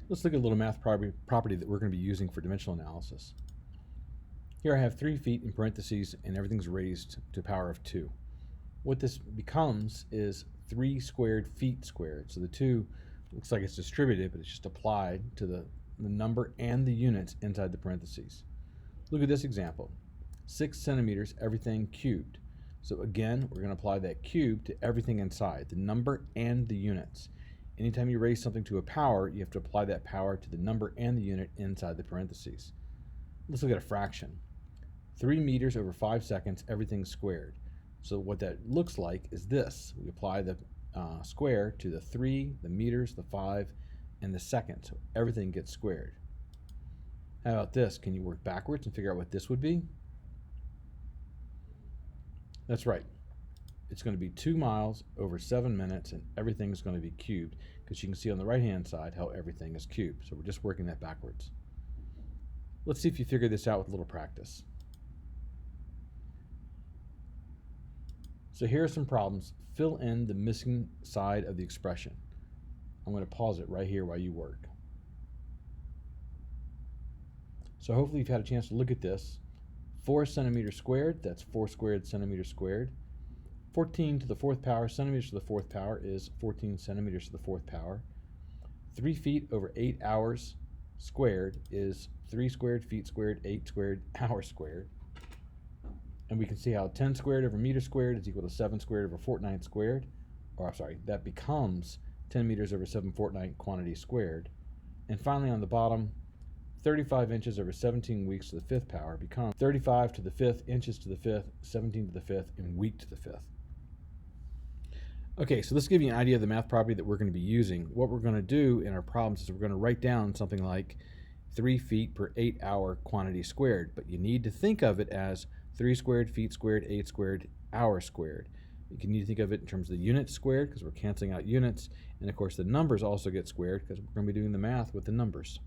Let's look at a little math property that we're going to be using for dimensional analysis. Here I have 3 feet in parentheses and everything's raised to the power of 2. What this becomes is 3 squared feet squared. So the 2 looks like it's distributed, but it's just applied to the number and the units inside the parentheses. Look at this example. 6 centimeters, everything cubed. So again, we're going to apply that cube to everything inside, the number and the units. Anytime you raise something to a power, you have to apply that power to the number and the unit inside the parentheses. Let's look at a fraction. 3 meters over 5 seconds, everything squared. So what that looks like is this. We apply the square to the 3, the meters, the 5, and the seconds. So everything gets squared. How about this? Can you work backwards and figure out what this would be? That's right. It's going to be 2 miles over 7 minutes, and everything is going to be cubed, because you can see on the right-hand side how everything is cubed. So we're just working that backwards. Let's see if you figure this out with a little practice. So here are some problems. Fill in the missing side of the expression. I'm going to pause it right here while you work. So hopefully you've had a chance to look at this. 4 centimeters squared, that's 4 squared centimeters squared. 14 to the 4th power, centimeters to the 4th power is 14 centimeters to the 4th power. 3 feet over 8 hours squared is 3 squared feet squared, 8 squared hours squared. And we can see how 10 squared over meter squared is equal to 7 squared over fortnight squared. Or, I'm sorry, that becomes 10 meters over 7 fortnight quantity squared. And finally on the bottom, 35 inches over 17 weeks to the 5th power becomes 35 to the 5th, inches to the 5th, 17 to the 5th, and week to the 5th. Okay, so let's give you an idea of the math property that we're going to be using. What we're going to do in our problems is we're going to write down something like 3 feet per 8 hour quantity squared, but you need to think of it as 3 squared feet squared, 8 squared, hours squared. You need to think of it in terms of the units squared, because we're canceling out units, and of course the numbers also get squared because we're going to be doing the math with the numbers.